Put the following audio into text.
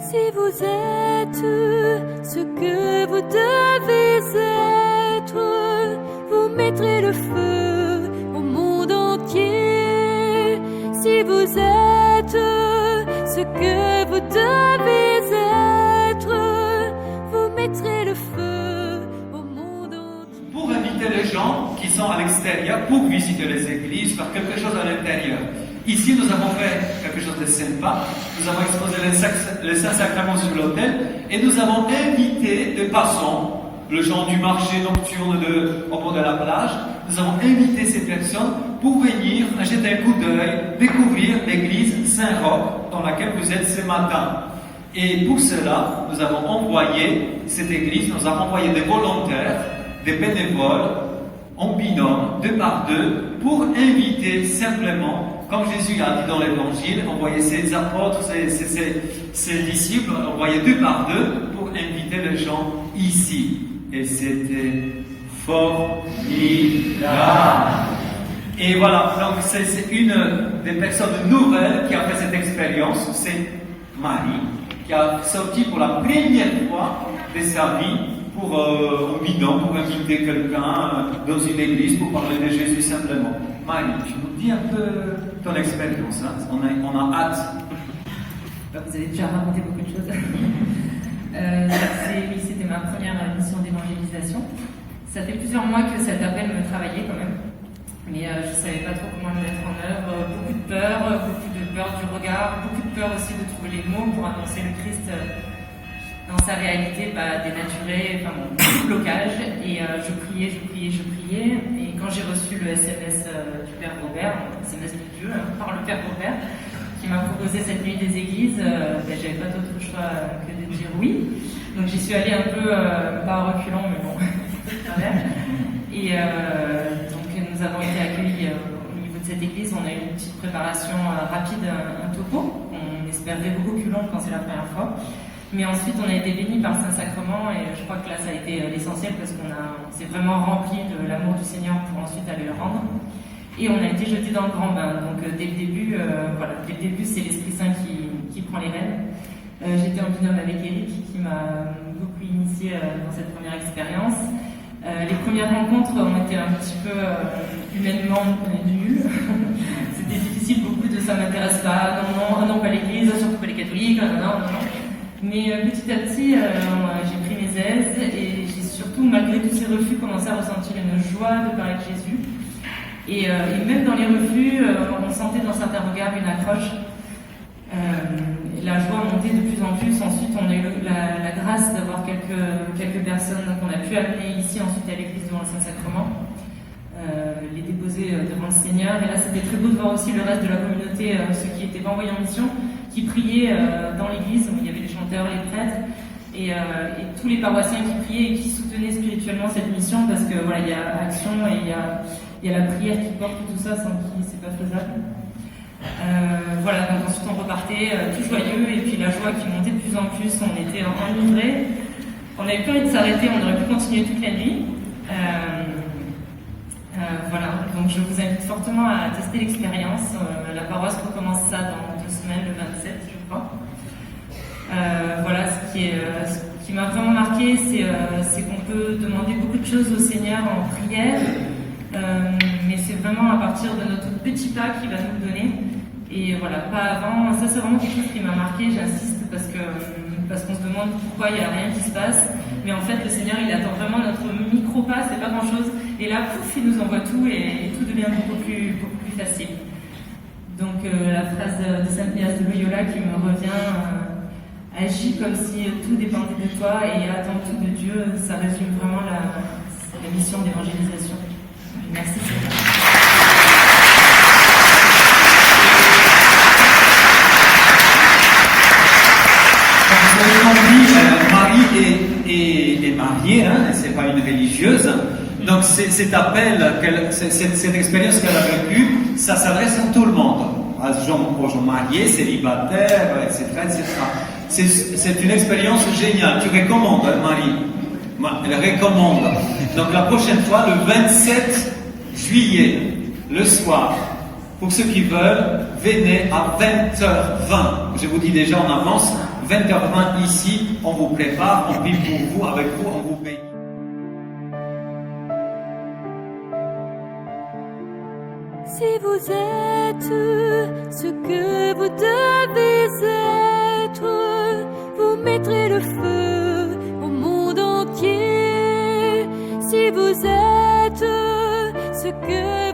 Si vous êtes ce que vous devez être, vous mettrez le feu au monde entier. Si vous êtes ce que vous devez être, vous mettrez le feu au monde entier. Pour inviter les gens qui sont à l'extérieur, pour visiter les églises, faire quelque chose à l'intérieur. Ici, nous avons fait quelque chose de sympa. Nous avons exposé les Saints-Sacrements sur l'autel et nous avons invité des passants, les gens du marché nocturne au bord de la plage. Nous avons invité ces personnes pour venir jeter un coup d'œil, découvrir l'église Saint-Roch dans laquelle vous êtes ce matin. Et pour cela, nous avons envoyé cette église, nous avons envoyé des volontaires, des bénévoles, en binôme, 2 par 2, pour inviter simplement, comme Jésus a dit dans l'Évangile, envoyer ses apôtres, ses disciples, envoyer 2 par 2 pour inviter les gens ici. Et c'était formidable. Et voilà, donc c'est une des personnes nouvelles qui a fait cette expérience, c'est Marie, qui a sorti pour la première fois de sa vie pour un bidon, pour inviter quelqu'un dans une église pour parler de Jésus simplement. Marie, tu nous dis un peu ton expérience, hein? On a hâte. Vous avez déjà raconté beaucoup de choses. C'était ma première mission d'évangélisation. Ça fait plusieurs mois que cet appel me travaillait quand même, mais je ne savais pas trop comment le mettre en œuvre. Beaucoup de peur du regard, beaucoup de peur aussi de trouver les mots pour annoncer le Christ dans sa réalité dénaturée, enfin beaucoup de blocage. Et je priais. Et quand j'ai reçu le SMS du Père Robert, SMS de Dieu, par le Père Robert, qui m'a proposé cette nuit des églises, j'avais pas d'autre choix que de dire oui. Donc j'y suis allée un peu, pas en reculant, mais bon, quand même. Et donc nous avons été accueillis au niveau de cette église. On a eu une petite préparation rapide, un topo. On espérait beaucoup plus long quand c'est la première fois. Mais ensuite, on a été bénis par le Saint-Sacrement et je crois que là, ça a été l'essentiel parce qu'on s'est vraiment rempli de l'amour du Seigneur pour ensuite aller le rendre. Et on a été jetés dans le grand bain. Donc dès le début, c'est l'Esprit Saint qui prend les rênes. J'étais en binôme avec Eric qui m'a beaucoup initié dans cette première expérience. Les premières rencontres ont été un petit peu humainement nulles. C'était difficile, beaucoup de ça m'intéresse pas, non, pas l'église, surtout pas les catholiques, non. Mais petit à petit, j'ai pris mes aises et j'ai surtout, malgré tous ces refus, commencé à ressentir une joie de parler de Jésus. Et même dans les refus, on sentait dans certains regards une accroche. La joie montait de plus en plus. Ensuite, on a eu la grâce d'avoir quelques personnes qu'on a pu amener ici, ensuite à l'église devant le Saint-Sacrement, les déposer devant le Seigneur. Et là, c'était très beau de voir aussi le reste de la communauté, ceux qui étaient envoyés en mission, qui priaient dans l'église, où il y avait les chanteurs, les prêtres, et tous les paroissiens qui priaient et qui soutenaient spirituellement cette mission, parce que voilà, il y a action et il y a la prière qui porte tout ça, sans qui c'est pas faisable. Voilà, donc ensuite on repartait tout joyeux, et puis la joie qui montait de plus en plus, on était enivrés, on n'avait plus envie de s'arrêter, on aurait pu continuer toute la nuit. Voilà, donc je vous invite fortement à tester l'expérience. La paroisse recommence ça dans 2 semaines, le 27, je crois. Voilà, ce qui m'a vraiment marqué, c'est qu'on peut demander beaucoup de choses au Seigneur en prière, mais c'est vraiment à partir de notre petit pas qu'il va nous donner. Et voilà, pas avant. Ça, c'est vraiment quelque chose qui m'a marqué, j'insiste, parce qu'on se demande pourquoi il n'y a rien qui se passe. Mais en fait, le Seigneur, il attend vraiment notre micro-pas, c'est pas grand-chose. Et là, pouf, il nous envoie tout et tout devient beaucoup plus facile. Donc, la phrase de Saint Ignace de Loyola qui me revient, agis comme si tout dépendait de toi et attends tout de Dieu, ça résume vraiment la mission d'évangélisation. Merci Seigneur. Marie est mariée, hein, c'est pas une religieuse. Donc cet appel, cette expérience qu'elle a vécue, ça s'adresse à tout le monde, aux gens mariés, célibataires, etc. C'est une expérience géniale. Tu recommandes, Marie? Elle recommande. Donc la prochaine fois, le 27 juillet, le soir, pour ceux qui veulent, venez à 20h20. Je vous dis déjà en avance, 20h20 ici, on vous prépare, on prie pour vous, avec vous, on vous bénit. Si vous êtes ce que vous devez être, vous mettrez le feu au monde entier. Si vous êtes ce que